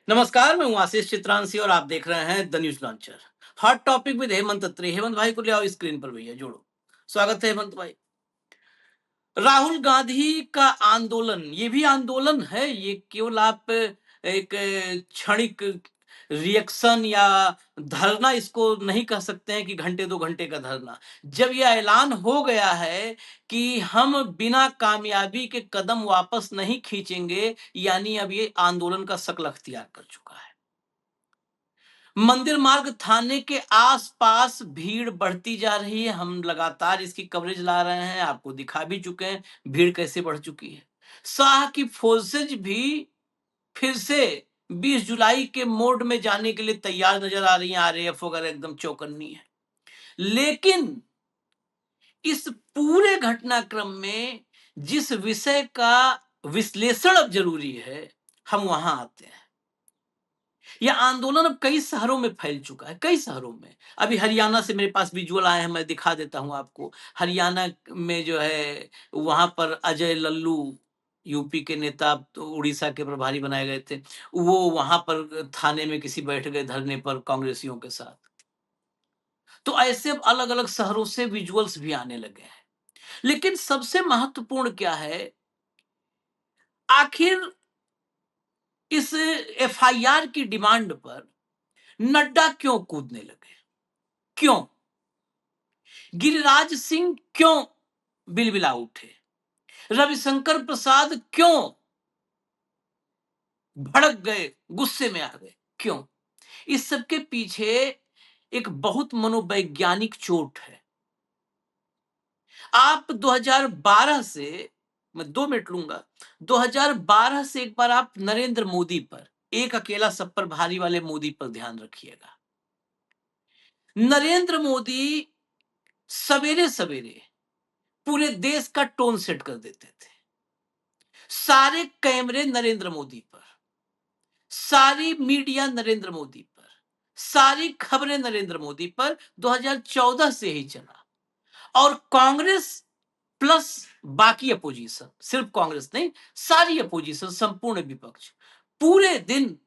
नमस्कार, मैं हूं आशीष चित्रांशी और आप देख रहे हैं the news launcher. Hot topic with Hemant Atri. Hemant भाई को ले आओ स्क्रीन पर, भैया जोड़ो। स्वागत है हेमंत भाई। राहुल गांधी का आंदोलन, ये भी आंदोलन है, ये केवल आप एक क्षणिक रिएक्शन या धरना इसको नहीं कह सकते हैं कि घंटे दो घंटे का धरना। जब यह ऐलान हो गया है कि हम बिना कामयाबी के कदम वापस नहीं खींचेंगे, यानी अब ये आंदोलन का शक्ल अख्तियार कर चुका है। मंदिर मार्ग थाने के आसपास भीड़ बढ़ती जा रही है। हम लगातार इसकी कवरेज ला रहे हैं, आपको दिखा भी चुके हैं भीड़ कैसे बढ़ चुकी है। शाह की फोर्सेज भी फिर से 20 जुलाई के मोड में जाने के लिए तैयार नजर आ रही हैं। आरएएफ वगैरह एकदम चौकन्नी है। लेकिन इस पूरे घटनाक्रम में जिस विषय का विश्लेषण अब जरूरी है, हम वहां आते हैं। यह आंदोलन अब कई शहरों में फैल चुका है, कई शहरों में। अभी हरियाणा से मेरे पास विजुअल आए हैं, मैं दिखा देता हूं आपको। हरियाणा में जो है वहां पर अजय लल्लू, यूपी के नेता, तो उड़ीसा के प्रभारी बनाए गए थे, वो वहां पर थाने में किसी बैठ गए धरने पर कांग्रेसियों के साथ। तो ऐसे अलग अलग शहरों से विजुअल्स भी आने लगे हैं। लेकिन सबसे महत्वपूर्ण क्या है, आखिर इस एफआईआर की डिमांड पर नड्डा क्यों कूदने लगे? क्यों? गिरिराज सिंह क्यों बिलबिला उठे? रविशंकर प्रसाद क्यों भड़क गए, गुस्से में आ गए? क्यों? इस सब के पीछे एक बहुत मनोवैज्ञानिक चोट है। आप 2012 से, मैं 2 मिनट लूंगा, 2012 से एक बार आप नरेंद्र मोदी पर, एक अकेला सब पर भारी वाले मोदी पर ध्यान रखिएगा। नरेंद्र मोदी सवेरे सवेरे पूरे देश का टोन सेट कर देते थे। सारे कैमरे नरेंद्र मोदी पर, सारी मीडिया नरेंद्र मोदी पर, सारी खबरें नरेंद्र मोदी पर। 2014 से ही चला। और कांग्रेस प्लस बाकी अपोजिशन, सिर्फ कांग्रेस नहीं, सारी अपोजिशन, संपूर्ण विपक्ष पूरे दिन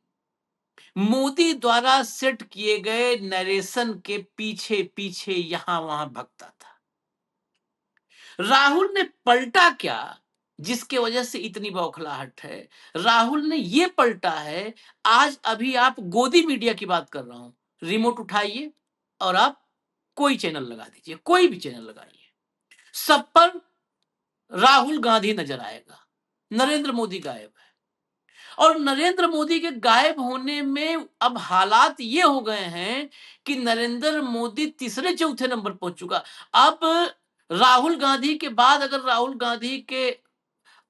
मोदी द्वारा सेट किए गए नरेशन के पीछे पीछे यहां वहां भगता था। राहुल ने पलटा क्या जिसके वजह से इतनी बौखलाहट है? राहुल ने ये पलटा है, आज अभी आप गोदी मीडिया की बात कर रहा हूं, रिमोट उठाइए और आप कोई चैनल लगा दीजिए, कोई भी चैनल लगाइए, सब पर राहुल गांधी नजर आएगा। नरेंद्र मोदी गायब है। और नरेंद्र मोदी के गायब होने में अब हालात ये हो गए हैं कि नरेंद्र मोदी तीसरे चौथे नंबर पहुंच चुका। अब राहुल गांधी के बाद अगर राहुल गांधी के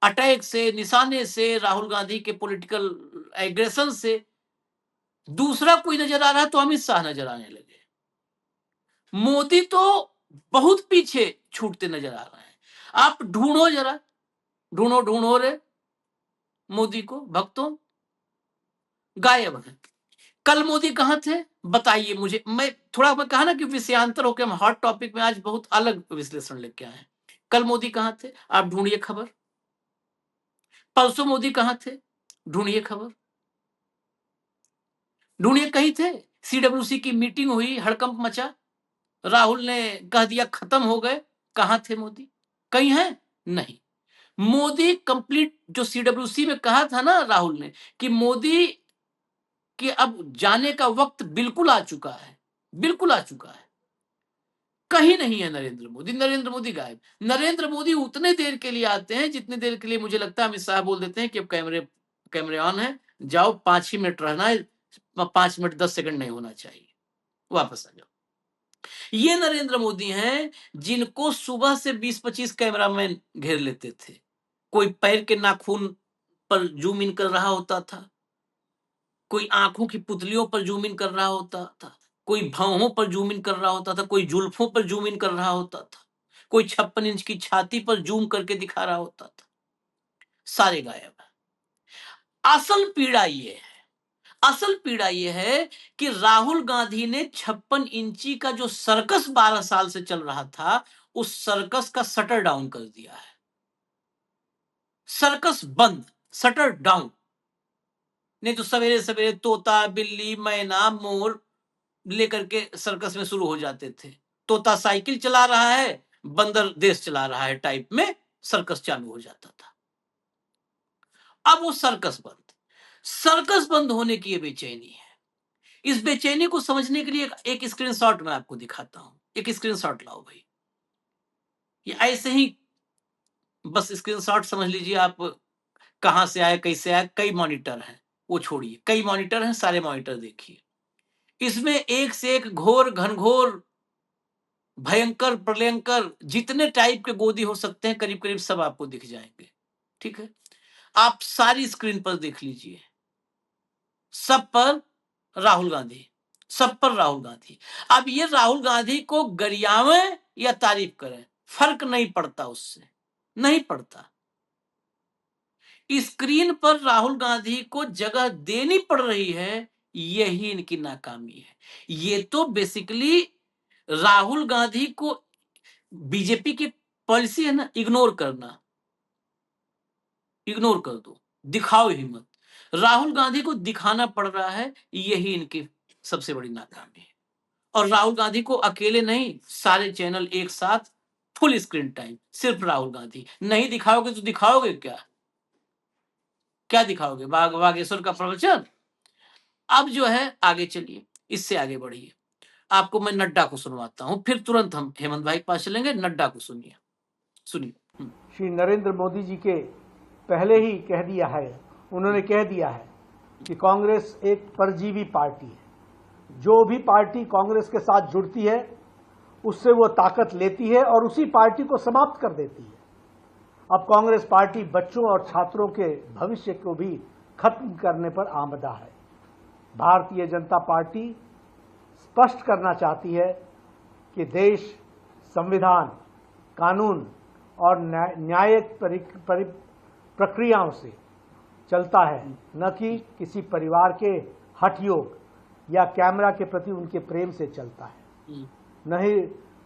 अटैक से, निशाने से, राहुल गांधी के पॉलिटिकल एग्रेशन से दूसरा कोई नजर आ रहा है तो अमित शाह नजर आने लगे। मोदी तो बहुत पीछे छूटते नजर आ रहे हैं। आप ढूंढो जरा, ढूंढो ढूंढो रे मोदी को, भक्तों, गायब है। कल मोदी कहां थे बताइए मुझे। मैं कहा ना कि विषयांतर होकर हम हॉट टॉपिक में आज बहुत अलग विश्लेषण लेके आए हैं। कल मोदी कहां थे? आप ढूंढिए खबर। परसों मोदी कहां थे? ढूंढिए खबर, ढूंढिए, कहीं थे? सीडब्ल्यूसी की मीटिंग हुई, हड़कंप मचा, राहुल ने कह दिया खत्म हो गए, कहां थे मोदी? कहीं है? नहीं। मोदी कंप्लीट, जो सीडब्ल्यूसी में कहा था ना राहुल ने कि मोदी कि अब जाने का वक्त बिल्कुल आ चुका है, बिल्कुल आ चुका है, कहीं नहीं है नरेंद्र मोदी। नरेंद्र मोदी गायब। नरेंद्र मोदी उतने देर के लिए आते हैं जितने देर के लिए मुझे लगता है अमित शाह बोल देते हैं कि अब कैमरे कैमरे ऑन है, जाओ 5 ही मिनट रहना है, 5 मिनट 10 सेकंड नहीं होना चाहिए, वापस आ जाओ। ये नरेंद्र मोदी हैं जिनको सुबह से 20-25 कैमरामैन घेर लेते थे। कोई पैर के नाखून पर जूम इन कर रहा होता था, कोई आंखों की पुतलियों पर जूम इन कर रहा होता था, कोई भौहों पर जूम इन कर रहा होता था, कोई जुल्फों पर जूम इन कर रहा होता था, कोई 56 इंच की छाती पर जूम करके दिखा रहा होता था। सारे गायब है। असल पीड़ा ये है, असल पीड़ा ये है कि राहुल गांधी ने 56 इंची का जो सर्कस 12 साल से चल रहा था, उस सर्कस का शटर डाउन कर दिया है। सर्कस बंद, शटर डाउन। नहीं तो सवेरे सवेरे तोता, बिल्ली, मैना, मोर लेकर के सर्कस में शुरू हो जाते थे। तोता साइकिल चला रहा है, बंदर देश चला रहा है टाइप में सर्कस चालू हो जाता था। अब वो सर्कस बंद होने की ये बेचैनी है। इस बेचैनी को समझने के लिए एक स्क्रीनशॉट मैं आपको दिखाता हूं। एक स्क्रीनशॉट लाओ भाई। ये ऐसे ही बस स्क्रीनशॉट समझ लीजिए आप। कहां से आए, कैसे आए, कई मॉनिटर हैं, वो छोड़िए, कई मॉनिटर हैं, सारे मॉनिटर देखिए। इसमें एक से एक घोर, घनघोर, भयंकर, प्रलयंकर, जितने टाइप के गोदी हो सकते हैं करीब करीब सब आपको दिख जाएंगे। ठीक है, आप सारी स्क्रीन पर देख लीजिए। सब पर राहुल गांधी, सब पर राहुल गांधी। अब ये राहुल गांधी को गरियावें या तारीफ करें, फर्क नहीं पड़ता, उससे नहीं पड़ता। स्क्रीन पर राहुल गांधी को जगह देनी पड़ रही है, यही इनकी नाकामी है। ये तो बेसिकली राहुल गांधी को, बीजेपी की पॉलिसी है ना इग्नोर करना, इग्नोर कर दो, दिखाओ ही मत। राहुल गांधी को दिखाना पड़ रहा है, यही इनकी सबसे बड़ी नाकामी है। और राहुल गांधी को अकेले नहीं, सारे चैनल एक साथ फुल स्क्रीन टाइम सिर्फ राहुल गांधी। नहीं दिखाओगे तो दिखाओगे क्या? क्या दिखाओगे? बागेश्वर का प्रवचन? अब जो है आगे चलिए, इससे आगे बढ़िए। आपको मैं नड्डा को सुनवाता हूं, फिर तुरंत हम हेमंत भाई के पास चलेंगे। नड्डा को सुनिए, सुनिए। श्री नरेंद्र मोदी जी के पहले ही कह दिया है, उन्होंने कह दिया है कि कांग्रेस एक परजीवी पार्टी है। जो भी पार्टी कांग्रेस के साथ जुड़ती है उससे वो ताकत लेती है और उसी पार्टी को समाप्त कर देती है। अब कांग्रेस पार्टी बच्चों और छात्रों के भविष्य को भी खत्म करने पर आमदा है। भारतीय जनता पार्टी स्पष्ट करना चाहती है कि देश संविधान, कानून और न्यायिक प्रक्रियाओं से चलता है, न कि किसी परिवार के हठयोग या कैमरा के प्रति उनके प्रेम से चलता है। नहीं,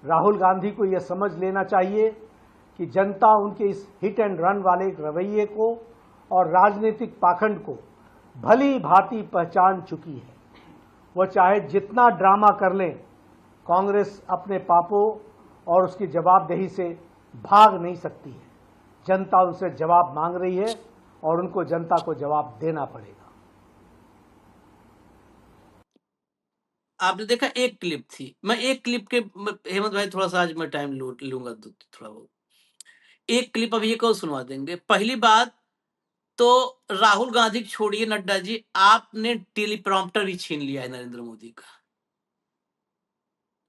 राहुल गांधी को यह समझ लेना चाहिए कि जनता उनके इस हिट एंड रन वाले रवैये को और राजनीतिक पाखंड को भली भांति पहचान चुकी है। वह चाहे जितना ड्रामा कर लें, कांग्रेस अपने पापों और उसकी जवाबदेही से भाग नहीं सकती है। जनता उनसे जवाब मांग रही है और उनको जनता को जवाब देना पड़ेगा। आपने देखा, एक क्लिप थी। मैं एक क्लिप के, हेमंत भाई थोड़ा सा आज मैं टाइम लूंगा थोड़ा बहुत। एक क्लिप अभी एक और सुनवा देंगे। पहली बात तो राहुल गांधी छोड़िए, नड्डा जी, आपने टेलीप्रॉम्प्टर भी छीन लिया है नरेंद्र मोदी का।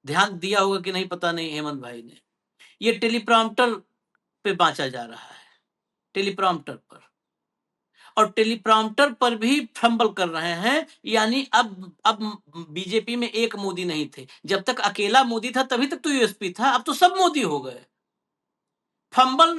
ध्यान दिया होगा कि नहीं पता नहीं हेमंत भाई ने। ये टेलीप्रॉम्प्टर पे बांचा जा रहा है, टेलीप्रॉम्प्टर पर। और टेलीप्रॉम्प्टर पर भी फंबल कर रहे हैं। यानी अब बीजेपी में एक मोदी नहीं थे। जब तक अकेला मोदी था तभी तक तो यूएसपी था, अब तो सब मोदी हो गए। फंबल,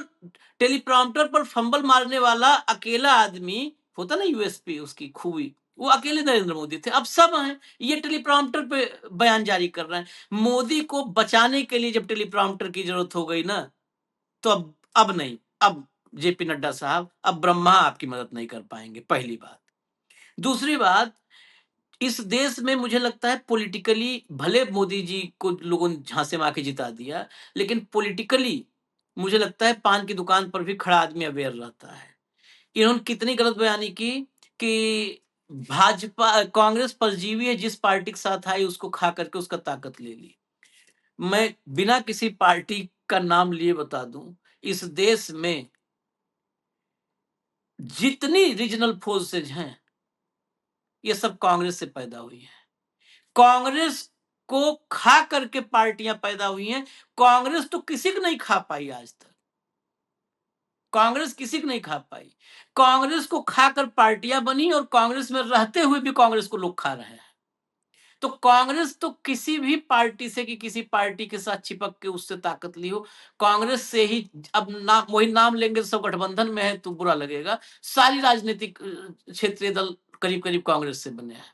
टेलीप्रॉम्प्टर पर फंबल मारने वाला अकेला आदमी होता ना यूएसपी, उसकी खूबी, वो अकेले नरेंद्र मोदी थे। अब सब हैं, ये टेलीप्रॉम्प्टर पे बयान जारी कर रहे हैं। मोदी को बचाने के लिए जब टेलीप्रॉम्प्टर की जरूरत हो गई ना, तो अब नहीं, अब जेपी नड्डा साहब, अब ब्रह्मा आपकी मदद नहीं कर पाएंगे, पहली बात। दूसरी बात, इस देश में मुझे लगता है पॉलिटिकली, भले मोदी जी को लोगों ने झांसे मार के जिता दिया, लेकिन पॉलिटिकली मुझे लगता है पान की दुकान पर भी खड़ा आदमी अवेयर रहता है। इन्होंने कितनी गलत बयानी की कि भाजपा, कांग्रेस परजीवी है, जिस पार्टी के साथ आई उसको खा करके उसका ताकत ले ली। मैं बिना किसी पार्टी का नाम लिए बता दूं, इस देश में जितनी रीजनल फोर्सेज हैं ये सब कांग्रेस से पैदा हुई है। कांग्रेस को खा करके पार्टियां पैदा हुई हैं। कांग्रेस तो किसी को नहीं खा पाई आज तक, कांग्रेस किसी को नहीं खा पाई। कांग्रेस को खाकर पार्टियां बनी और कांग्रेस में रहते हुए भी कांग्रेस को लोग खा रहे हैं। तो कांग्रेस तो किसी भी पार्टी से कि किसी पार्टी के साथ चिपक के उससे ताकत ली हो, कांग्रेस से ही। अब नाम, वही नाम लेंगे तो सब गठबंधन में है तो बुरा लगेगा। सारी राजनीतिक क्षेत्रीय दल करीब करीब कांग्रेस से बने हैं।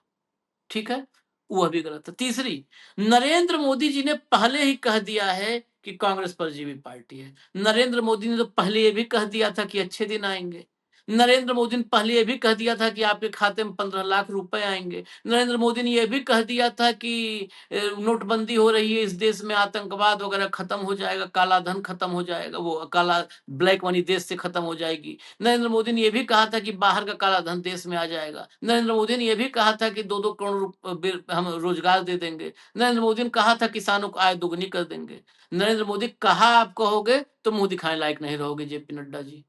ठीक है, वो भी गलत है। तीसरी, नरेंद्र मोदी जी ने पहले ही कह दिया है कि कांग्रेस परजीवी पार्टी है। नरेंद्र मोदी ने तो पहले ये भी कह दिया था कि अच्छे दिन आएंगे। नरेंद्र मोदी ने पहले ये भी कह दिया था कि आपके खाते में 15 लाख रुपए आएंगे। नरेंद्र मोदी ने यह भी कह दिया था कि नोटबंदी हो रही है, इस देश में आतंकवाद वगैरह खत्म हो जाएगा, काला धन खत्म हो जाएगा, वो काला ब्लैक मनी देश से खत्म हो जाएगी। नरेंद्र मोदी ने यह भी कहा था कि बाहर का काला धन देश में आ जाएगा। नरेंद्र मोदी ने यह भी कहा था कि 2-2 करोड़ हम रोजगार दे देंगे। नरेंद्र मोदी ने कहा था किसानों को आय दोगुनी कर देंगे। नरेंद्र मोदी कहा आप कहोगे तो मुंह दिखाने लायक नहीं रहोगे जेपी नड्डा जी,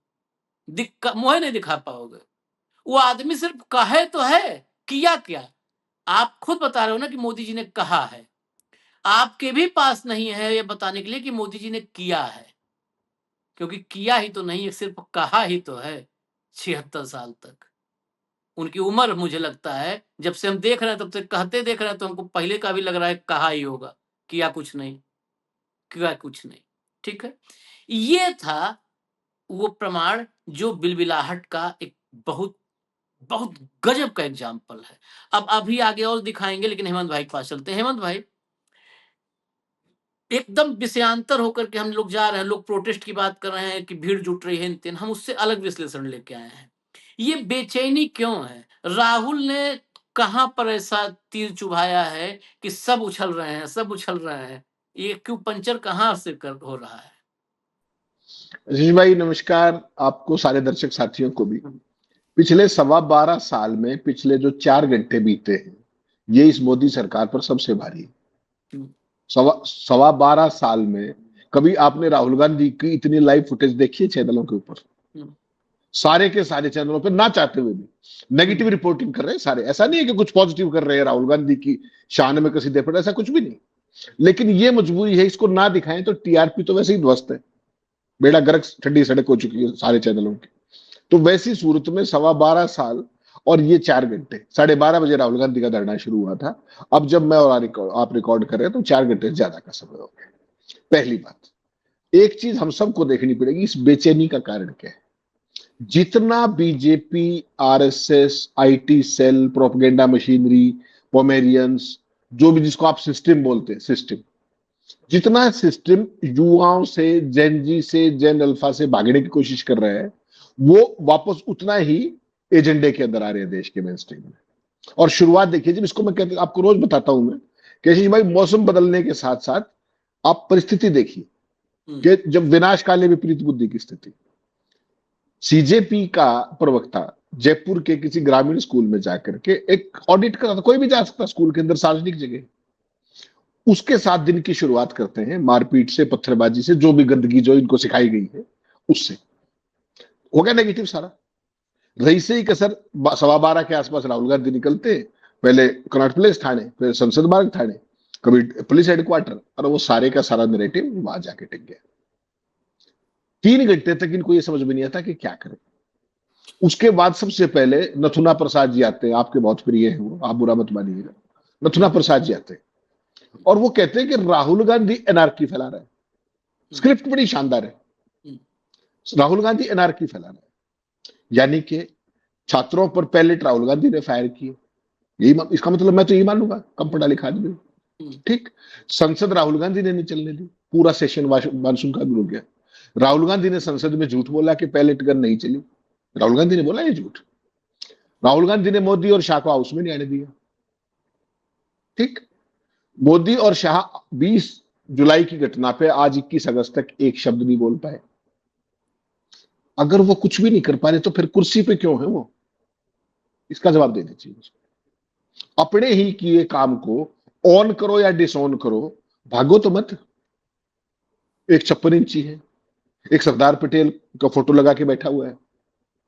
मुंह नहीं दिखा पाओगे। वो आदमी सिर्फ कहे तो है, किया क्या? आप खुद बता रहे हो ना कि मोदी जी ने कहा है, आपके भी पास नहीं है ये बताने के लिए कि मोदी जी ने किया है, क्योंकि किया ही तो नहीं है, सिर्फ कहा ही तो है 76 साल तक। उनकी उम्र मुझे लगता है जब से हम देख रहे हैं तब से कहते देख रहे हैं, तो हमको पहले का भी लग रहा है कहा ही होगा, किया कुछ नहीं, किया कुछ नहीं। ठीक है, ये था वो प्रमाण जो बिलबिलाहट का एक बहुत बहुत गजब का एग्जाम्पल है। अब अभी आगे और दिखाएंगे, लेकिन हेमंत भाई के पास चलते हैं। हेमंत भाई, एकदम विषयांतर होकर के हम लोग जा रहे हैं, लोग प्रोटेस्ट की बात कर रहे हैं कि भीड़ जुट रही है इन तीन, हम उससे अलग विश्लेषण लेके आए हैं। ये बेचैनी क्यों है? राहुल ने कहां पर ऐसा तीर चुभाया है कि सब उछल रहे हैं, सब उछल रहे हैं? ये क्यों पंचर कहां से हो रहा है? आशीष भाई नमस्कार, आपको सारे दर्शक साथियों को भी। पिछले 12.25 साल में पिछले जो 4 घंटे बीते हैं, ये इस मोदी सरकार पर सबसे भारी है। 12.25 साल में कभी आपने राहुल गांधी की इतनी लाइव फुटेज देखी है चैनलों के ऊपर? सारे के सारे चैनलों पर ना चाहते हुए भी नेगेटिव रिपोर्टिंग कर रहे हैं सारे। ऐसा नहीं है कि कुछ पॉजिटिव कर रहे हैं राहुल गांधी की शान में कसीदे पड़े, ऐसा कुछ भी नहीं। लेकिन ये मजबूरी है, इसको ना दिखाएं तो टीआरपी तो वैसे ही ध्वस्त है, बेड़ा गर्क ठंडी सड़क हो चुकी है सारे चैनलों की। तो वैसी सूरत में 12.25 साल और ये 4 घंटे, 12:30 बजे राहुल गांधी का धरना शुरू हुआ था। अब जब मैं और आप रिकॉर्ड कर रहे हैं तो 4 घंटे से ज्यादा का समय हो गया। पहली बात, एक चीज हम सबको देखनी पड़ेगी, इस बेचैनी का कारण क्या है। जितना BJP, RSS, IT cell, propaganda machinery, Pomeranians, जो भी जिसको आप सिस्टम बोलते हैं, सिस्टम, जितना सिस्टम युवाओं से, जेन जी से, जेन अल्फा से भागने की कोशिश कर रहे हैं, वो वापस उतना ही एजेंडे के अंदर आ रहे हैं देश के मेन स्ट्रीम में। और शुरुआत देखिए, जब इसको मैं कहता आपको रोज बताता हूं मैं कि भाई मौसम बदलने के साथ साथ आप परिस्थिति देखिए कि जब विनाश काले विपरीत बुद्धि की स्थिति। सीजेपी का प्रवक्ता जयपुर के किसी ग्रामीण स्कूल में जाकर के एक ऑडिट कर रहा था, कोई भी जा सकता स्कूल के अंदर, सार्वजनिक जगह, उसके साथ दिन की शुरुआत करते हैं मारपीट से, पत्थरबाजी से, जो भी गंदगी जो इनको सिखाई गई है उससे। हो गया नेगेटिव सारा। रही से ही कसर 12:15 के आसपास राहुल गांधी निकलते हैं, पहले कनॉट प्लेस थाने, फिर संसद मार्ग थाने, कभी पुलिस हेडक्वार्टर, और वो सारे का सारा नैरेटिव वहां जाके टिक गया। 3 घंटे तक इनको ये समझ में नहीं आता कि क्या करें। उसके बाद सबसे पहले नथुना प्रसाद जी आते हैं, आपके बहुत प्रिय हैं वो, आप बुरा मत मानिएगा। नथुना प्रसाद जी आते हैं और वो कहते हैं कि राहुल गांधी एनआरकी फैला रहा है। स्क्रिप्ट बड़ी शानदार है, राहुल गांधी एनआरकी फैला रहा है, यानी कि छात्रों पर पैलेट राहुल गांधी ने फायर किए। यही इसका मतलब मैं तो यही मानूंगा, कम पढ़ा लिखा आदमी। ठीक, संसद राहुल गांधी ने नहीं चलने दी, पूरा सेशन मानसून का भी रुक गया। राहुल गांधी ने संसद में झूठ बोला कि पैलेट गन नहीं चली, राहुल गांधी ने बोला ये झूठ। राहुल गांधी ने मोदी और शाह को हाउस में नहीं आने दिया। ठीक, मोदी और शाह 20 जुलाई की घटना पे आज 21 अगस्त तक एक शब्द नहीं बोल पाए। अगर वो कुछ भी नहीं कर पा रहे तो फिर कुर्सी पे क्यों है वो? इसका जवाब देना चाहिए। अपने ही किए काम को ऑन करो या डिसऑन करो, भागो तो मत। एक 56 इंची है, एक सरदार पटेल का फोटो लगा के बैठा हुआ है,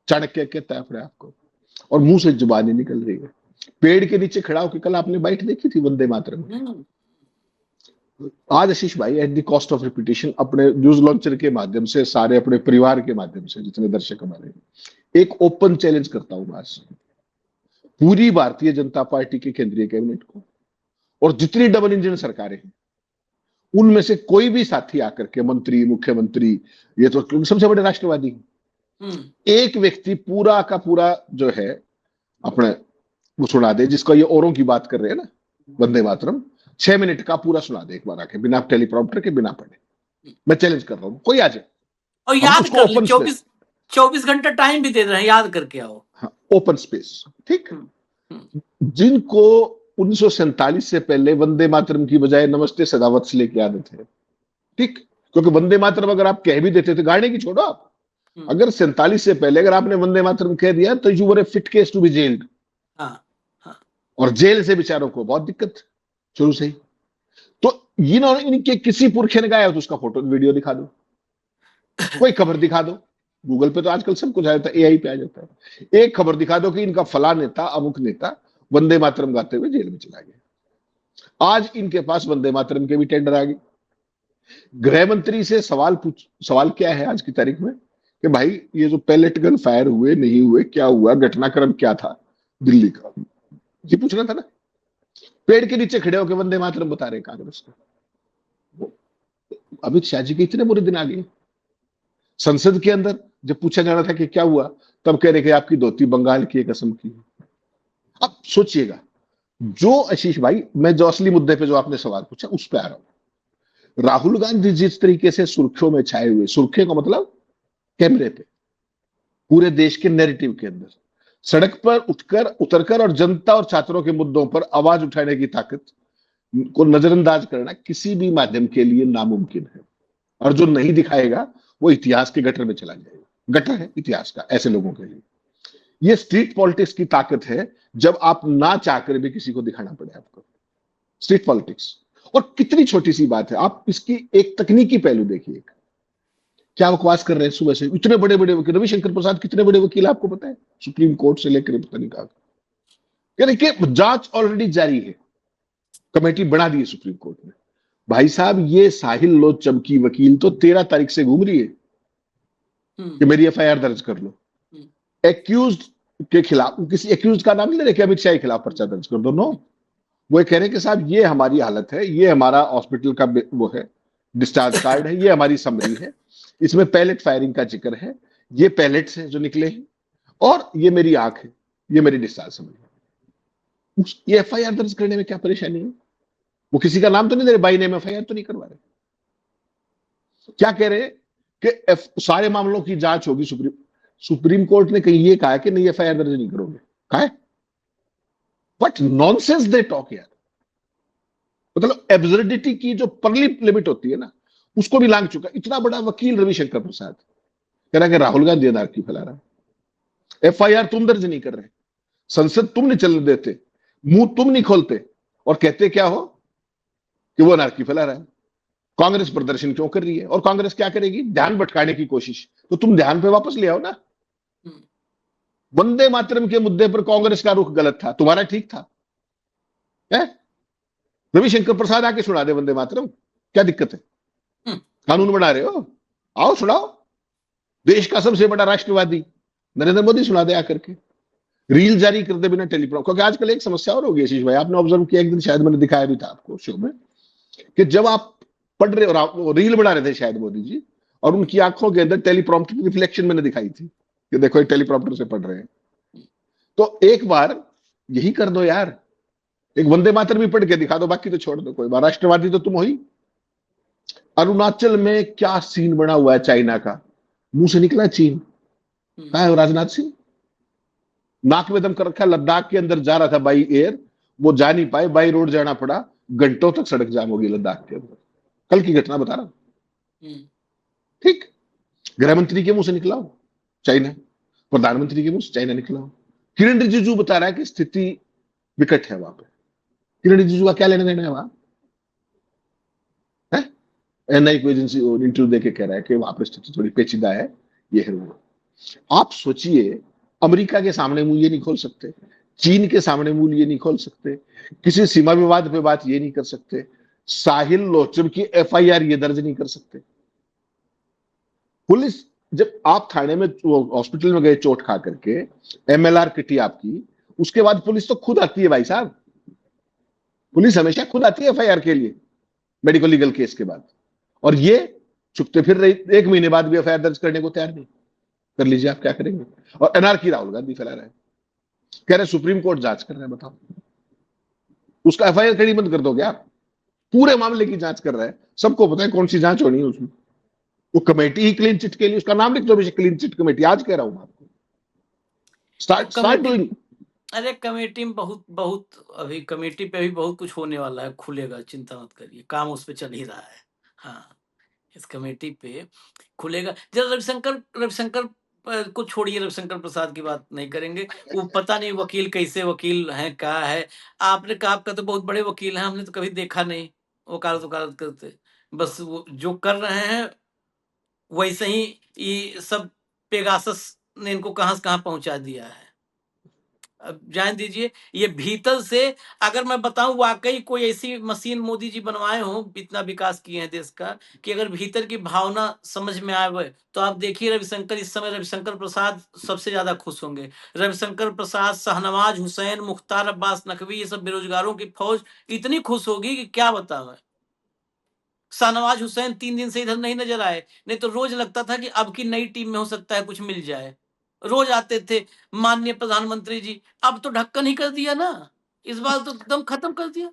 चाणक्य कहता है अपने आपको, और मुंह से जुबान ही निकल रही है। पेड़ के नीचे खड़ा होकर, कल आपने बाइट देखी थी वंदे मातरम में। आज आशीष भाई at the cost of repetition अपने न्यूज लॉन्चर के माध्यम से, सारे अपने परिवार के माध्यम से, जितने दर्शक हमारे, एक ओपन चैलेंज करता हूं आज पूरी भारतीय जनता पार्टी के केंद्रीय कैबिनेट को और जितनी डबल इंजन सरकारें हैं, उनमें से कोई भी साथी आकर के, मंत्री, मुख्यमंत्री, ये तो क्योंकि सबसे बड़े राष्ट्रवादी, एक व्यक्ति पूरा का पूरा जो है अपने वो सुना दे, जिसका ये औरों की बात कर रहे हैं ना, वंदे मातरम, 6 मिनट का पूरा सुना दे एक बार आके, बिना टेलीप्रॉम्प्टर के, बिना पढ़े। मैं चैलेंज कर रहा हूं, कोई आ जाए। और याद कर ले, 24 घंटा टाइम भी दे रहे हैं, याद करके आओ। हाँ, ओपन स्पेस, ठीक। हम्म, जिनको 1947 से पहले वंदे मातरम की बजाय नमस्ते सदावत से लेके आते थे, ठीक। क्योंकि वंदे मातरम अगर आप कह भी देते थे, गाने की छोड़ो आप, अगर 47 से पहले अगर आपने वंदे मातरम कह दिया तो you were a fit case to be jailed. हाँ, हाँ, और जेल से बेचारों को बहुत दिक्कत शुरू से ही। तो इन्होंने, इनके किसी पुरखे ने गाया तो उसका फोटो वीडियो दिखा दो, कोई खबर दिखा दो, गूगल पे तो आजकल सब कुछ आ जाता है, एआई पे आ जाता है। एक खबर दिखा दो कि इनका फला नेता, अमुक नेता वंदे मातरम गाते हुए जेल में चला गया। आज इनके पास वंदे मातरम के भी टेंडर आ गए। गृह मंत्री से सवाल क्या है आज की तारीख में कि भाई ये जो पैलेट गन फायर हुए नहीं हुए, क्या हुआ, घटनाक्रम क्या था दिल्ली का, ये पूछना था ना। पेड़ के नीचे खड़े होकर वंदे मातरम बता रहे कांग्रेस को। अमित शाह जी के इतने बुरे दिन आ गए। संसद के अंदर जब पूछा जाना था कि क्या हुआ, तब कह रहे कि आपकी धोती बंगाल की एक कसम की। अब सोचिएगा, जो आशीष भाई, मैं जो असली मुद्दे पे जो आपने सवाल पूछा उस पर आ रहा हूं। राहुल गांधी जिस तरीके से सुर्खियों में छाए हुए, सुर्खियों का मतलब कैमरे पे, पूरे देश के नैरेटिव के अंदर सड़क पर उतरकर और जनता और छात्रों के मुद्दों पर आवाज उठाने की ताकत को नजरअंदाज करना किसी भी माध्यम के लिए नामुमकिन है। और जो नहीं दिखाएगा वो इतिहास के गटर में चला जाएगा। गटर है इतिहास का ऐसे लोगों के लिए। ये स्ट्रीट पॉलिटिक्स की ताकत है, जब आप ना चाहकर भी किसी को दिखाना पड़े आपको। Street politics. और कितनी छोटी सी बात है, आप इसकी एक तकनीकी पहलू देखिए। क्या बकवास कर रहे हैं सुबह से इतने बड़े बड़े वकील, रविशंकर प्रसाद कितने बड़े वकील आपको पता है, सुप्रीम कोर्ट से लेकर पता नहीं कहा। यानी कि जांच ऑलरेडी जारी है, कमेटी बना दी है सुप्रीम कोर्ट ने। भाई साहब, ये साहिल लोचम की वकील तो 13 तारीख से घूम रही है कि मेरी एफआईआर दर्ज कर लो। एक्यूज के खिलाफ, किसी एक्यूज का नाम नहीं ले रहे कि अमित शाह के खिलाफ पर्चा दर्ज कर दो, नो। वो कह रहे हैं कि साहब ये हमारी हालत है, ये हमारा हॉस्पिटल का वो है, डिस्चार्ज कार्ड है, ये हमारी समरी है, इसमें पैलेट फायरिंग का जिक्र है, ये पैलेट्स है जो निकले हैं, और ये मेरी आंख है, ये मेरी डिस्चार्ज समरी है। ये एफआईआर दर्ज करने में क्या परेशानी है? वो किसी का नाम तो नहीं दे रहे, बाई नेम एफआईआर तो नहीं करवा रहे। क्या कह रहे कि सारे मामलों की जांच होगी। सुप्रीम कोर्ट ने कहीं ये कहा कि नहीं एफआईआर दर्ज नहीं करोगे, कहा है? व्हाट नॉनसेंस दे टॉक यार। मतलब एब्सर्डिटी की जो परली लिमिट होती है ना, उसको भी लांघ चुका इतना बड़ा वकील रविशंकर प्रसाद। कह रहा है कि राहुल गांधी अनार्की फैला रहा है। एफआईआर तुम दर्ज नहीं कर रहे, संसद तुम नहीं चलने देते, मुंह तुम नहीं खोलते, और कहते क्या हो कि वो अनार्की फैला रहा है। कांग्रेस प्रदर्शन क्यों कर रही है? और कांग्रेस क्या करेगी? ध्यान भटकाने की कोशिश। तो तुम ध्यान पे वापस ले आओ ना। वंदे मातरम के मुद्दे पर कांग्रेस का रुख गलत था, तुम्हारा ठीक था। रविशंकर प्रसाद आके सुना दे वंदे मातरम, क्या दिक्कत है? कानून बना रहे हो, आओ सुनाओ। देश का सबसे बड़ा राष्ट्रवादी नरेंद्र मोदी सुना दे आकर के, रील जारी कर दे बिना टेलीप्रॉम्प्टर। क्योंकि आजकल एक समस्या और होगी आशीष भाई, आपने ऑब्जर्व किया, एक दिन शायद मैंने दिखाया भी था आपको शो में, कि जब आप पढ़ रहे हो, रील बना रहे थे शायद मोदी जी, और उनकी आंखों के अंदर टेलीप्रॉम्प्टर की रिफ्लेक्शन मैंने दिखाई थी कि देखो ये टेलीप्रॉम्प्टर से पढ़ रहे हैं। तो एक बार यही कर दो यार, एक वंदे मातरम भी पढ़ के दिखा दो, बाकी तो छोड़ दो, कोई बात। राष्ट्रवादी तो तुम हो ही। अरुणाचल में क्या सीन बना हुआ है चाइना का, मुंह से निकला चीन। कहा है राजनाथ सिंह? नाक में दम कर रखा, लद्दाख के अंदर जा रहा था बाई एयर, वो जा नहीं पाए, बाई रोड जाना पड़ा, घंटों तक सड़क जाम होगी लद्दाख के अंदर। कल की घटना बता रहा हूं, ठीक। गृह मंत्री के मुंह से निकला हो चाइना, प्रधानमंत्री के मुंह से चाइना निकला हो। किरण रिजिजू बता रहा है कि स्थिति विकट है वहां पे। किरण रिजिजू का क्या लेना देना है वहां? एनआई को एजेंसी इंटरव्यू देके कह रहा है कि वहां पर स्थिति थोड़ी पेचीदा है, ये है वो। आप सोचिए, अमेरिका के सामने मुंह ये नहीं खोल सकते, चीन के सामने मुंह ये नहीं खोल सकते, किसी सीमा विवाद पे बात ये नहीं कर सकते, साहिल लोचम की एफआईआर ये दर्ज नहीं कर सकते। पुलिस, जब आप थाने में हॉस्पिटल में गए चोट खा करके, एमएलआर किटी आपकी, उसके बाद पुलिस तो खुद आती है भाई साहब। पुलिस हमेशा खुद आती है एफआईआर के लिए मेडिकल लीगल केस के बाद, और ये चुपते फिर रही, 1 महीने बाद भी एफआईआर दर्ज करने को तैयार नहीं। कर लीजिए, आप क्या करेंगे? और एनआरकी राहुल गांधी फैला रहा है, कह रहे सुप्रीम कोर्ट जांच कर रहा है। बताओ, उसका एफआईआर कड़ी बंद कर दोगे आप? पूरे मामले की जांच कर रहा है, सबको पता है कौन सी जांच होनी है उसमें। वो कमेटी ही क्लीन चिट के लिए, उसका नाम लिख दो क्लीन चिट कमेटी, आज कह रहा हूं मैं आपको। Start committee doing. अरे कमेटी में बहुत बहुत अभी कमेटी पे भी बहुत कुछ होने वाला है, खुलेगा, चिंता मत करिए, काम उस पे चल ही रहा है। हाँ, इस कमेटी पे खुलेगा। जरा रविशंकर रविशंकर को छोड़िए, रविशंकर प्रसाद की बात नहीं करेंगे। वो पता नहीं वकील कैसे वकील हैं, क्या है। आपने कहा आपका तो बहुत बड़े वकील हैं, हमने तो कभी देखा नहीं वकालत वकालत करते। बस वो जो कर रहे हैं वैसे ही ये सब पेगासस ने इनको कहाँ से कहाँ पहुंचा दिया है। अब जाने दीजिए, ये भीतर से अगर मैं बताऊं वाकई कोई ऐसी मशीन मोदी जी बनवाए हों, इतना विकास किए हैं देश का, कि अगर भीतर की भावना समझ में आवे तो आप देखिए रविशंकर, इस समय रविशंकर प्रसाद सबसे ज्यादा खुश होंगे। रविशंकर प्रसाद, शाहनवाज हुसैन, मुख्तार अब्बास नकवी, ये सब बेरोजगारों की फौज इतनी खुश होगी कि क्या बताऊं। शाहनवाज हुसैन 3 दिन से इधर नहीं नजर आए, नहीं तो रोज लगता था कि अब की नई टीम में हो सकता है कुछ मिल जाए। रोज आते थे माननीय प्रधानमंत्री जी, अब तो ढक्कन ही कर दिया ना, इस बार तो एकदम खत्म कर दिया।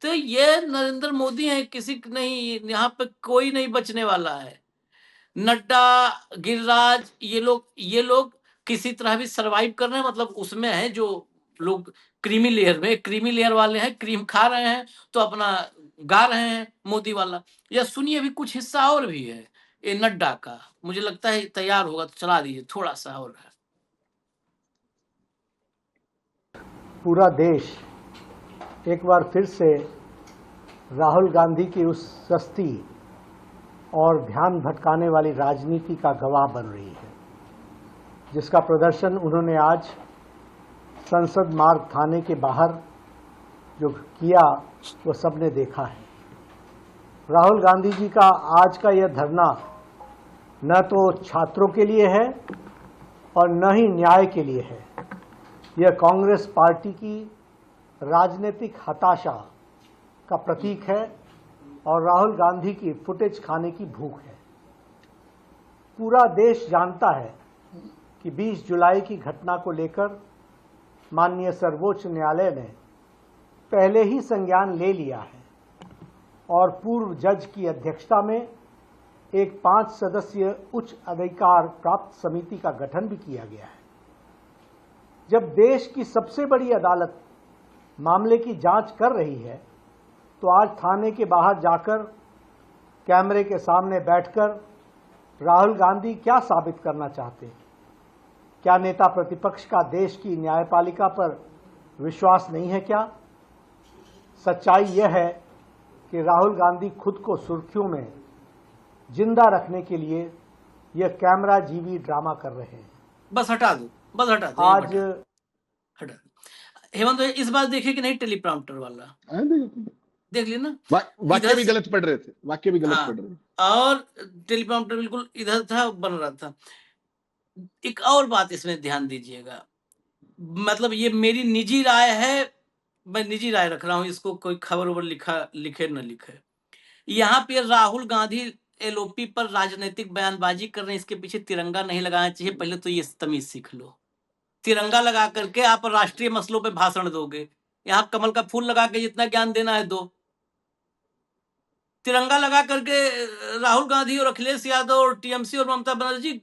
तो ये नरेंद्र मोदी है, किसी नहीं, यहाँ पे कोई नहीं बचने वाला है। नड्डा, गिरिराज, ये लोग किसी तरह भी सरवाइव कर रहे हैं, मतलब उसमें है जो लोग क्रीमी लेयर वाले हैं, क्रीम खा रहे हैं तो अपना गा रहे हैं मोदी वाला। या सुनिए अभी कुछ हिस्सा और भी है ये नड्डा का, मुझे लगता है तैयार होगा तो चला दीजिए थोड़ा सा और है। पूरा देश एक बार फिर से राहुल गांधी की उस सस्ती और ध्यान भटकाने वाली राजनीति का गवाह बन रही है, जिसका प्रदर्शन उन्होंने आज संसद मार्ग थाने के बाहर जो किया वो सबने देखा है। राहुल गांधी जी का आज का यह धरना न तो छात्रों के लिए है और न ही न्याय के लिए है। यह कांग्रेस पार्टी की राजनीतिक हताशा का प्रतीक है और राहुल गांधी की फुटेज खाने की भूख है। पूरा देश जानता है कि 20 जुलाई की घटना को लेकर माननीय सर्वोच्च न्यायालय ने पहले ही संज्ञान ले लिया है और पूर्व जज की अध्यक्षता में एक 5 सदस्यीय उच्च अधिकार प्राप्त समिति का गठन भी किया गया है। जब देश की सबसे बड़ी अदालत मामले की जांच कर रही है तो आज थाने के बाहर जाकर कैमरे के सामने बैठकर राहुल गांधी क्या साबित करना चाहते हैं? क्या नेता प्रतिपक्ष का देश की न्यायपालिका पर विश्वास नहीं है क्या? सच्चाई यह है कि राहुल गांधी खुद को सुर्खियों में जिंदा रखने के लिए यह कैमरा जीवी ड्रामा कर रहे हैं। बस हटा दो, बस हटा दो, आज हटा दो। हेमंत भाई इस बार देखे कि नहीं टेलीप्रॉम्प्टर वाला? देख लिया ना, वाक्य इधर भी से- गलत पढ़ रहे थे, वाक्य भी गलत हाँ, पढ़ रहे थे। और टेलीप्रॉम्प्टर बिल्कुल इधर था, बन रहा था। एक और बात इसमें ध्यान दीजिएगा, मतलब ये मेरी निजी राय है, मैं निजी राय रख रहा हूं, इसको कोई खबर उबर लिखे न लिखे। यहाँ पे राहुल गांधी एलओपी पर राजनीतिक बयानबाजी कर रहे हैं, इसके पीछे तिरंगा नहीं लगाना चाहिए। पहले तो ये तमीज सीख लो। तिरंगा लगा करके आप राष्ट्रीय मसलों पे भाषण दोगे, यहाँ कमल का फूल लगा के जितना ज्ञान देना है दो। तिरंगा लगा करके राहुल गांधी और अखिलेश यादव और टीएमसी और ममता बनर्जी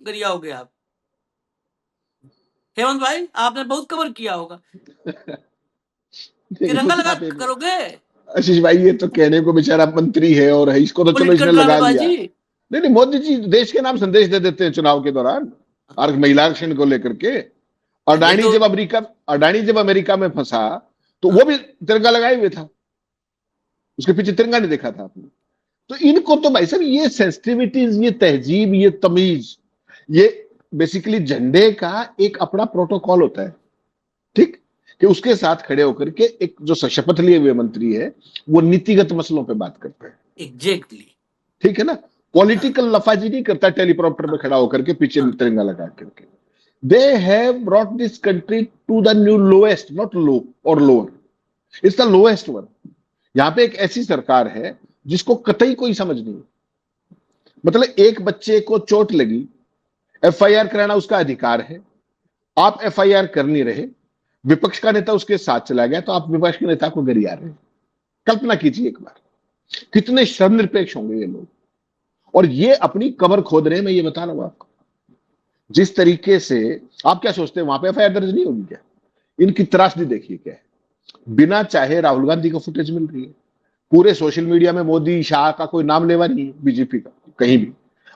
गरियाओगे आप। हेमंत भाई आपने बहुत कवर किया होगा, तिरंगा लगा करोगे? आशीष भाई ये तो कहने को बेचारा मंत्री है और है, इसको तो चलो इसने लगा लिया। नहीं नहीं, मोदी जी देश के नाम संदेश दे देते हैं चुनाव के दौरान, और महिला आरक्षण को लेकर के। अडानी जब अमेरिका में फंसा तो वो भी तिरंगा लगाए हुए था, उसके पीछे तिरंगा नहीं देखा था आपने। तो इनको तो भाई साहब ये सेंसिटिविटीज, ये तहजीब, ये तमीज, ये बेसिकली झंडे का एक अपना प्रोटोकॉल होता है, ठीक, कि उसके साथ खड़े होकर के एक जो शपथ लिए हुए मंत्री है वो नीतिगत मसलों पे बात करते हैं। एग्जैक्टली, ठीक है ना, पॉलिटिकल लफाजी नहीं करता टेलीप्रॉम्प्टर में खड़ा होकर के पीछे तिरंगा लगा करके। They have brought this country to the new lowest, not low और lower, it's the lowest one. यहां पे एक ऐसी सरकार है जिसको कतई कोई समझ नहीं, मतलब एक बच्चे को चोट लगी, एफआईआर कराना उसका अधिकार है, आप एफआईआर कर नहीं रहे, विपक्ष का नेता उसके साथ चला गया तो आप विपक्ष के नेता को गरिया रहे। कल्पना कीजिए एक बार, कितने शर्मनिरपेक्ष होंगे ये लोग। और ये अपनी कबर खोद रहे हैं, मैं ये बता रहा हूं आपको। जिस तरीके से आप क्या सोचते हैं वहां पे एफआईआर दर्ज नहीं होगी क्या? इनकी त्रासदी देखिए क्या है। बिना चाहे राहुल गांधी को फुटेज मिल रही है, पूरे सोशल मीडिया में मोदी शाह का कोई नाम लेवा नहीं है, बीजेपी का कहीं भी।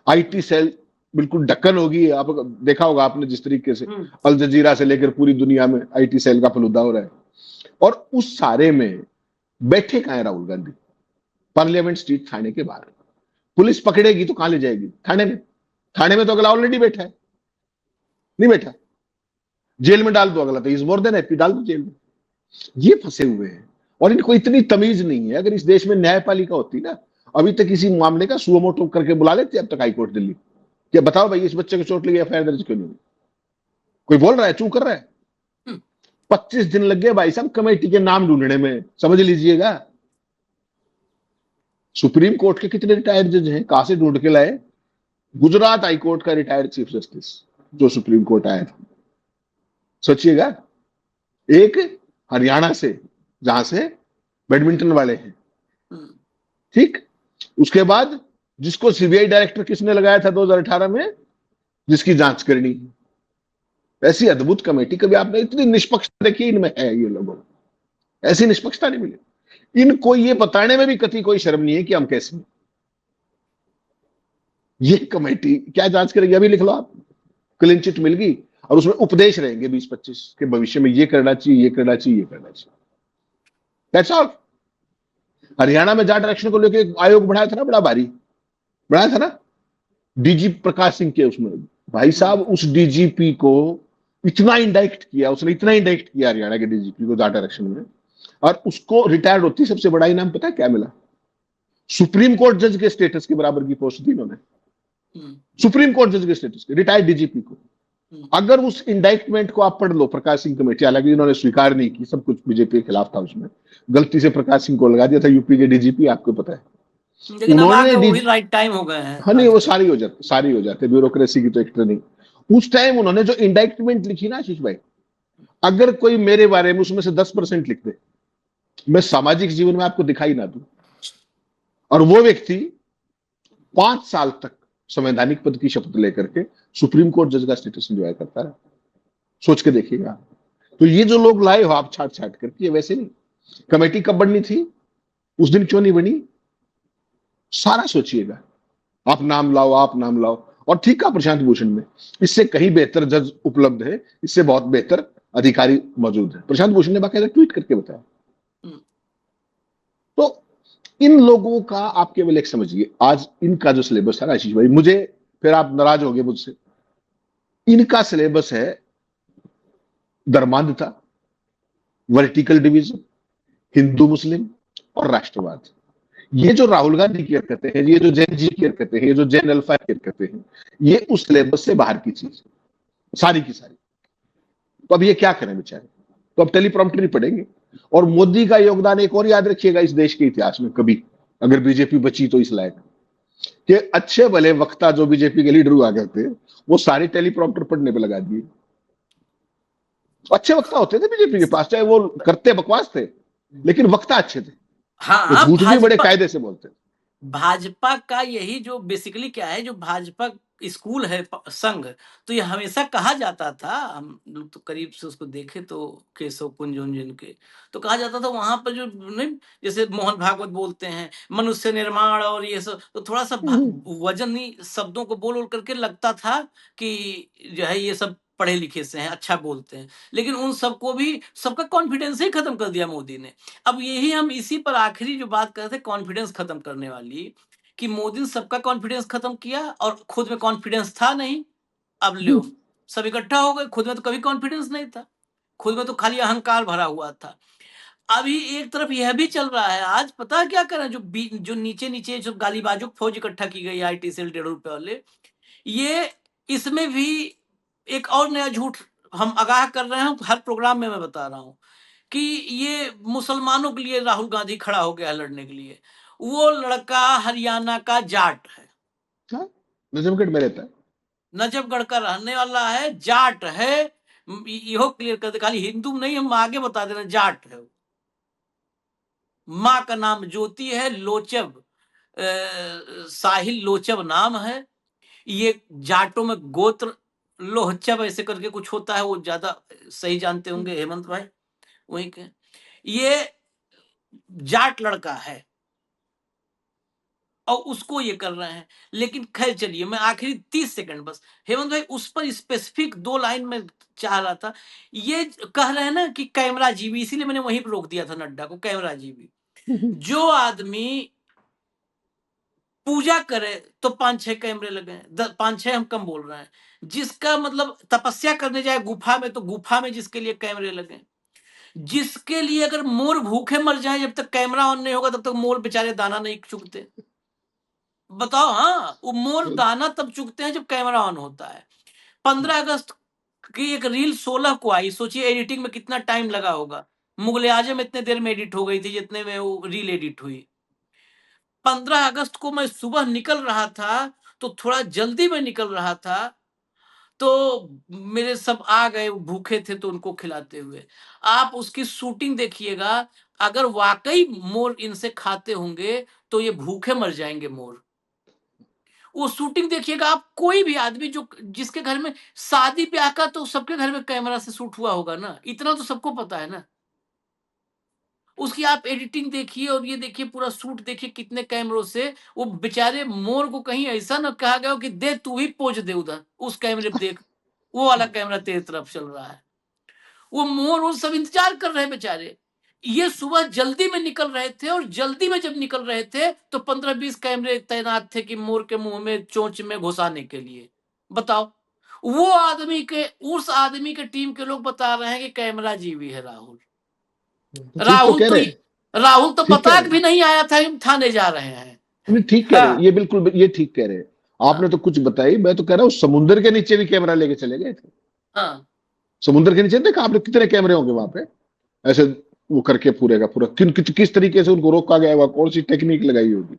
आईटी सेल बिल्कुल ढक्कन होगी, आप देखा होगा आपने जिस तरीके से अल जजीरा से लेकर पूरी दुनिया में आईटी सेल का फलूदा हो रहा है। और उस सारे में बैठे कहां है राहुल गांधी? पार्लियामेंट स्ट्रीट थाने के बाहर। पुलिस पकड़ेगी तो कहां ले जाएगी? थाने में। थाने में तो अगला ऑलरेडी बैठा है, नहीं बैठा? जेल में डाल दो अगला, तो इज मोर देन हैप्पी, डाल दो जेल में। ये फंसे हुए हैं और इनको इतनी तमीज नहीं है। अगर इस देश में न्यायपालिका होती ना, अभी तक किसी मामले का सुओ मोटो करके बुला लेते अब तक हाईकोर्ट दिल्ली। क्या बताओ भाई, इस बच्चे को चोट लगी, एफआईआर दर्ज क्यों नहीं हुई? कोई बोल रहा है, चू कर रहा है? 25 दिन लग गए भाई साहब कमेटी के नाम ढूंढने में, समझ लीजिएगा। सुप्रीम कोर्ट के कितने रिटायर्ड जज हैं, कहां से ढूंढ के लाए? गुजरात हाईकोर्ट का रिटायर्ड चीफ जस्टिस जो सुप्रीम कोर्ट आया था, सोचिएगा। एक हरियाणा से, जहां से बैडमिंटन वाले हैं, ठीक। उसके बाद जिसको सीबीआई डायरेक्टर किसने लगाया था 2018 में, जिसकी जांच करनी है। ऐसी अद्भुत कमेटी कभी आपने इतनी निष्पक्षता देखी इनमें है? ये लोगों ऐसी निष्पक्षता नहीं मिली इनको। ये बताने में भी कति कोई शर्म नहीं है कि हम कैसे। ये कमेटी क्या जांच करेगी? अभी लिख लो आप, क्लीन चिट मिल गई और उसमें उपदेश रहेंगे 20-25 के भविष्य में, ये करना चाहिए, ये करना चाहिए, ये करना चाहिए। That's all. हरियाणा में जाट आरक्षण को लेकर आयोग बढ़ाया था ना, बड़ा भारी बढ़ाया था ना, डीजी प्रकाश सिंह के उसमें। भाई साहब उस डीजीपी को इतना इंडाइक्ट किया, उसने इतना इंडाइक्ट किया हरियाणा के डीजीपी को जाट आरक्षण में, और उसको रिटायर्ड होती सबसे बड़ा इनाम पता है क्या मिला? सुप्रीम कोर्ट जज के स्टेटस के बराबर की पोस्ट दी उन्होंने। सुप्रीम कोर्ट जज के स्टेटस के रिटायर्ड डीजीपी को। अगर उस इंडाइटमेंट को आप पढ़ लो, प्रकाश सिंह कमेटी, हालांकि इन्होंने स्वीकार नहीं की, सब कुछ बीजेपी के खिलाफ था उसमें, गलती से प्रकाश सिंह को लगा दिया था यूपी के डीजीपी, आपको पता है। लेकिन अब आगे वो भी राइट टाइम हो गए हैं। हाँ नहीं, वो सारी हो जाते ब्यूरोक्रेसी की तो एक नहीं। उस टाइम उन्होंने जो इंडाइटमेंट लिखी ना आशीष भाई, अगर कोई मेरे बारे में उसमें से 10% लिख दे, मैं सामाजिक जीवन में आपको दिखाई ना दूं, और वो व्यक्ति 5 साल तक संवैधानिक पद की शपथ लेकर के सुप्रीम कोर्ट जज का स्टेटस एंजॉय करता है, सोच के देखिएगा। तो ये जो लोग लाए हो आप छाट छाट करके, वैसे नहीं। कमेटी कब बननी थी, उस दिन क्यों नहीं बनी, सारा सोचिएगा। आप नाम लाओ, आप नाम लाओ। और ठीक है, प्रशांत भूषण में इससे कहीं बेहतर जज उपलब्ध है, इससे बहुत बेहतर अधिकारी मौजूद है। प्रशांत भूषण ने बाकायदा ट्वीट करके बताया। तो इन लोगों का आप केवल एक समझिए, आज इनका जो सिलेबस है आशीष भाई, मुझे फिर आप नाराज होंगे मुझसे, इनका सिलेबस है धर्मांधता, वर्टिकल डिवीजन, हिंदू मुस्लिम और राष्ट्रवाद। ये जो राहुल गांधी की हरकतें हैं, ये जो जैन जी की हरकतें हैं, ये जो जैन अल्फा की हरकतें हैं, ये उस सिलेबस से बाहर की चीज है, सारी की सारी। तो अब ये क्या करें बेचारे? तो अब टेलीप्रॉम्प्टर ही पढ़ेंगे। और मोदी का योगदान एक और याद रखिएगा इस देश के इतिहास में, कभी अगर बीजेपी बची तो इस लायक, कि अच्छे भले वक्ता जो बीजेपी के लीडर हुआ करते, वो सारे टेलीप्रॉम्प्टर पढ़ने पे लगा दिए। अच्छे वक्ता होते थे बीजेपी के पास, चाहे वो करते बकवास थे, लेकिन वक्ता अच्छे थे। हाँ, वो झूठ भी बड़े कायदे से बोलते थे। भाजपा का यही जो बेसिकली क्या है, जो भाजपा स्कूल है, संघ, तो ये हमेशा कहा जाता था, हम लोग तो करीब से उसको देखे तो केशव कुंज उंजन के, तो कहा जाता था वहां पर जो नहीं, जैसे मोहन भागवत बोलते हैं मनुष्य निर्माण और ये सब, तो थोड़ा सा वजनी शब्दों को बोल करके लगता था कि जो है ये सब पढ़े लिखे से हैं, अच्छा बोलते हैं, लेकिन उन सबको भी सबका कॉन्फिडेंस ही खत्म कर दिया मोदी ने। अब यही हम इसी पर आखिरी जो बात कर रहे थे कॉन्फिडेंस खत्म करने वाली, कि मोदी ने सबका कॉन्फिडेंस खत्म किया और खुद में कॉन्फिडेंस था नहीं। अब लो सब इकट्ठा हो गए, खुद में तो कभी कॉन्फिडेंस नहीं था, खुद में तो खाली अहंकार भरा हुआ था। अभी एक तरफ यह भी चल रहा है, आज पता है क्या करें, जो नीचे नीचे जो गालीबाजों फौज इकट्ठा की गई आईटी सेल 1.5 रुपए वाले, ये इसमें भी एक और नया झूठ हम आगाह कर रहे हैं, हर प्रोग्राम में मैं बता रहा हूँ कि ये मुसलमानों के लिए राहुल गांधी खड़ा हो गया है लड़ने के लिए। वो लड़का हरियाणा का जाट है, नजमगढ़ में रहता है, नजफगढ़ का रहने वाला है, जाट है। यो क्लियर कर दे, खाली हिंदू नहीं, हम आगे बता दे रहे, जाट है। माँ का नाम ज्योति है, लोचब साहिल लोचब नाम है। ये जाटों में गोत्र लोहचब ऐसे करके कुछ होता है, वो ज्यादा सही जानते होंगे हेमंत भाई, वही के। ये जाट लड़का है और उसको ये कर रहे हैं। लेकिन खैर चलिए, मैं आखिरी 30 सेकंड बस हेमंत भाई उस पर स्पेसिफिक 2 लाइन में चाह रहा था। ये कह रहे हैं ना कि कैमरा जीबी, इसीलिए मैंने वहीं पर रोक दिया था नड्डा को, कैमरा जीबी। जो आदमी पूजा करे तो 5-6 कैमरे लगे, 5-6 हम कम बोल रहे हैं। जिसका मतलब तपस्या करने जाए गुफा में, तो गुफा में जिसके लिए कैमरे लगे। जिसके लिए अगर मोर भूखे मर जाए, जब तक कैमरा ऑन नहीं होगा तब तक मोर बेचारे दाना नहीं चुगते। बताओ, हाँ, वो मोर दाना तब चुगते हैं जब कैमरा ऑन होता है। 15 अगस्त की एक रील 16 को आई, सोचिए एडिटिंग में कितना टाइम लगा होगा। मुगले आजम इतने देर में एडिट हो गई थी जितने में वो रील एडिट हुई। 15 अगस्त को मैं सुबह निकल रहा था, तो थोड़ा जल्दी में निकल रहा था, तो मेरे सब आ गए, भूखे थे तो उनको खिलाते हुए। आप उसकी शूटिंग देखिएगा, अगर वाकई मोर इनसे खाते होंगे तो ये भूखे मर जाएंगे मोर। वो शूटिंग देखिएगा आप, कोई भी आदमी जो जिसके घर में शादी ब्याह का, तो सबके घर में कैमरा से शूट हुआ होगा ना, इतना तो सबको पता है ना। उसकी आप एडिटिंग देखिए और ये देखिए पूरा शूट देखिए कितने कैमरों से। वो बेचारे मोर को कहीं ऐसा ना कहा गया हो कि दे तू ही पोज दे उधर उस कैमरे पे देख, वो वाला कैमरा तेरी तरफ चल रहा है। वो मोर वो सब इंतजार कर रहे हैं बेचारे। ये सुबह जल्दी में निकल रहे थे, और जल्दी में जब निकल रहे थे तो 15-20 कैमरे तैनात थे कि मोर के मुंह में चोंच में घुसाने के लिए। बताओ, वो आदमी के, उस आदमी के टीम के लोग बता रहे हैं कि कैमरा जीवी है राहुल। ठीक तो कह रहे हैं, राहुल तो ठीक कह पता रहे भी हैं, नहीं आया था कि थाने जा रहे हैं। नहीं ठीक कह रहे हैं, हाँ, ये बिल्कुल ये ठीक कह रहे हैं। आपने तो कुछ बताई, मैं तो कह रहा हूँ समुद्र के नीचे भी कैमरा लेके चले गए थे। हाँ, समुद्र के नीचे देखा आपने कितने कैमरे होंगे वहां पे, ऐसे वो करके पूरे का पूरा किस तरीके से उनको रोका गया होगा, कौन सी टेक्निक लगाई होगी।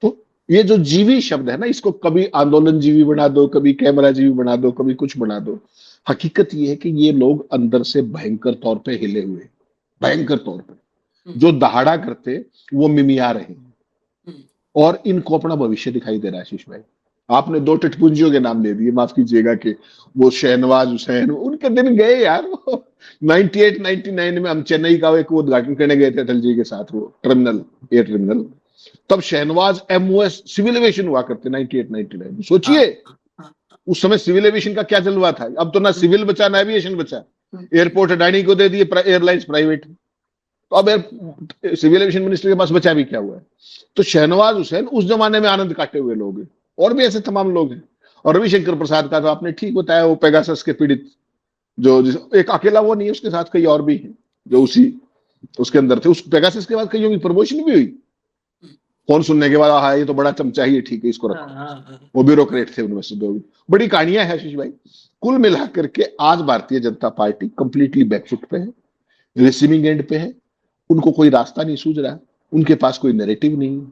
तो ये जो जीवी शब्द है ना, इसको कभी आंदोलन जीवी बना दो, कभी कैमरा जीवी बना दो, कभी कुछ बना दो। हकीकत ये है कि ये लोग अंदर से भयंकर तौर पे हिले हुए, भयंकर तौर पे जो दहाड़ा करते वो मिमिया रहे हैं, और इनको अपना भविष्य दिखाई दे रहा है। आशीष भाई, आपने 2 टटपुंजियों के नाम ले दिए, माफ कीजिएगा, कि वो शहनवाज हुसैन, उनके दिन गए यार। 98 99 में हम चेन्नई का एक उद्घाटन करने गए थे अटल जी के साथ, वो टर्मिनल, एयर टर्मिनल। तब शहनवाज MOS सिविल एविएशन हुआ करते 98 99। सोचिए उस समय सिविल एविएशन का क्या जलवा था। अब तो ना सिविल बचा ना एविएशन बचा, एयरपोर्ट अडानी को दे दिए, एयरलाइंस प्राइवेट। तो अब सिविल एविएशन मिनिस्टर के पास बचा भी क्या हुआ है। तो शहनवाज हुसैन उस जमाने में आनंद काटे हुए लोग हैं, और भी ऐसे तमाम लोग हैं। और रविशंकर प्रसाद का तो आपने ठीक बताया, वो पेगासस के पीड़ित, जो एक अकेला वो नहीं है, उसके साथ कई और भी हैं जो उसी उसके अंदर थे। उस पेगासस के बाद कईयों की प्रमोशन भी हुई, फोन सुनने के बाद, हाँ ये तो बड़ा चमचा ही है, ठीक है इसको रखो। वो ब्यूरोक्रेट थे उनमें से 2 बड़ी कहानियां है आशीष भाई। कुल मिलाकर के आज Bharatiya Janata party completely back foot पे है, रिसीविंग एंड पे है। उनको कोई रास्ता नहीं सूझ रहा, उनके पास कोई नैरेटिव नहीं,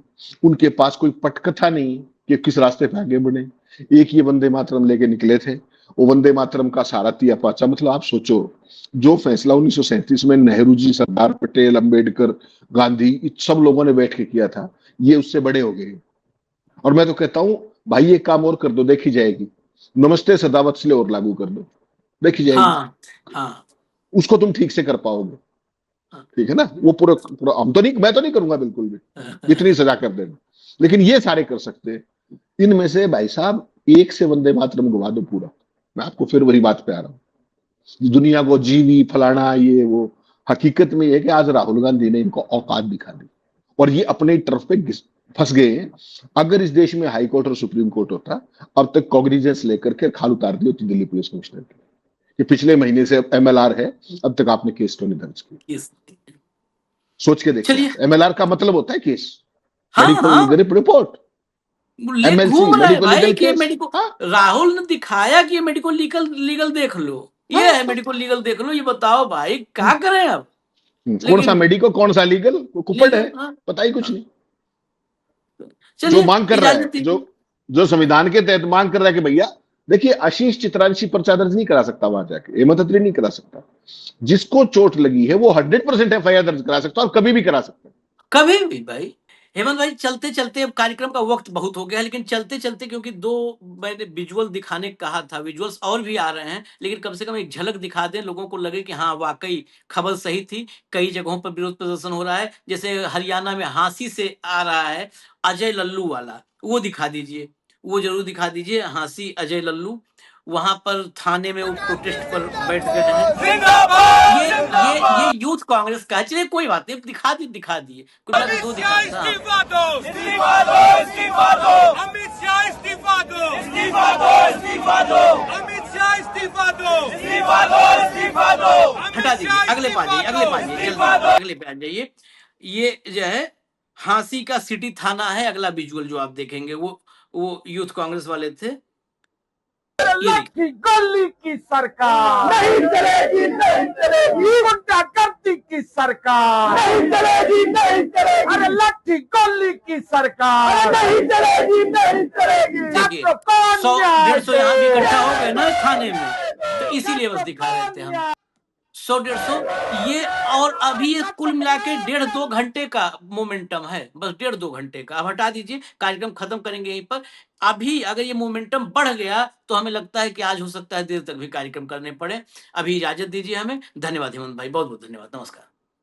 उनके पास कोई पटकथा नहीं कि किस रास्ते पे आगे बढ़े। एक ये वंदे मातरम लेके निकले थे, वो वंदे मातरम का सारथी अपाचा। मतलब आप सोचो, जो फैसला 1937 में नेहरू जी, सरदार पटेल, अंबेडकर, गांधी, सब लोगों ने बैठ के किया था, ये उससे बड़े हो गए। और मैं तो कहता हूं भाई, एक काम और कर दो, देखी जाएगी। नमस्ते सदावत्सल्य और लागू कर दो, देखी जाएगी। हाँ, हाँ, उसको तुम ठीक से कर पाओगे, ठीक है ना। वो पूरा पूरा हम तो नहीं, मैं तो नहीं करूंगा बिल्कुल भी, इतनी सजा कर देना, लेकिन ये सारे कर सकते हैं। इनमें से भाई साहब एक से वंदे मातरम गवा दो पूरा। मैं आपको फिर वही बात पे आ रहा हूं, दुनिया को जीवी फलाना ये वो। हकीकत में ये है कि आज राहुल गांधी ने इनको औकात दिखा दी, और ये अपने टर्फ पे फंस गए हैं। अगर इस देश में हाई कोर्ट और सुप्रीम कोर्ट होता, अब तक कॉग्निजेंस लेकर के खाल उतार दी होती दिल्ली पुलिस कमिश्नर की कि पिछले महीने से MLR है, अब तक आपने केस तो नहीं दर्ज किया। सोच के देखिए, चलिए, MLR का मतलब होता है केस, हाँ, मेडिकल हाँ, लीगल रिपोर्ट, MLC घूम रहा है मेडिकल भाई लीगल कि ये केस। मेडिको, हाँ राहुल ने दिखाया कि ये मेडिकल लीगल लीगल देख लो, हाँ ये है हाँ। मेडिकल लीगल देख लो। ये बताओ भाई क्या करें अब। कौन सा लेकिन मेडिको, कौन सा लीगल, कुपड़ है, लीगल, हाँ, पता ही कुछ हाँ, नहीं। जो चलिए मांग कर रहा है, इजाजत दीजिए। जो संविधान के तहत मांग कर रहा है कि भैया देखिए, आशीष चित्रांशी पर्चा दर्ज नहीं करा सकता वहां जाके, हेमंत अत्री नहीं करा सकता। जिसको चोट लगी है वो 100% FIR दर्ज करा सकता है, और कभी भी करा सकता है। कभी भी भाई, हेमंत भाई, चलते चलते अब कार्यक्रम का वक्त बहुत हो गया है, लेकिन चलते चलते क्योंकि दो मैंने विजुअल दिखाने को कहा था, विजुअल्स और भी आ रहे हैं, लेकिन कम से कम एक झलक दिखा दें, लोगों को लगे कि हाँ वाकई खबर सही थी। कई जगहों पर विरोध प्रदर्शन हो रहा है, जैसे हरियाणा में हाँसी से आ रहा है अजय लल्लू वाला, वो दिखा दीजिए, वो जरूर दिखा दीजिए, हाँसी अजय लल्लू। वहां पर थाने में वो प्रोटेस्ट पर बैठ गए हैं। ये यूथ कांग्रेस का है। चलिए कोई बात नहीं, दिखा दिए कुल मिला के दो दिखा था। इस्तीफा दो, इस्तीफा दो, इस्तीफा दो, अमित शाह इस्तीफा दो, इस्तीफा दो, इस्तीफा दो, अमित शाह इस्तीफा दो, इस्तीफा दो, इस्तीफा दो, हटा दीजिए, अगले पे आ जाइए, अगले पे आ जाइए। ये जो है हाँसी का सिटी थाना है, अगला विजुअल जो आप देखेंगे वो यूथ कांग्रेस वाले थे। ये देखिए, गली की सरकार नहीं चलेगी, नहीं चलेगी, गुंडागर्दी की सरकार नहीं चलेगी, नहीं चलेगी, अरे लाठी गोली की सरकार नहीं चलेगी, नहीं चलेगी। देखिए 100-150 यहाँ भी इकट्ठा हो गए ना थाने में, तो इसीलिए बस दिखा रहे थे हम 100-150 ये। और अभी ये कुल मिला के 1.5-2 घंटे का मोमेंटम है, बस 1.5-2 घंटे का। अब हटा दीजिए, कार्यक्रम खत्म करेंगे यहीं पर। अभी अगर ये मोमेंटम बढ़ गया तो हमें लगता है कि आज हो सकता है देर तक भी कार्यक्रम करने पड़े। अभी इजाजत दीजिए हमें। धन्यवाद हेमंत भाई, बहुत बहुत धन्यवाद, नमस्कार।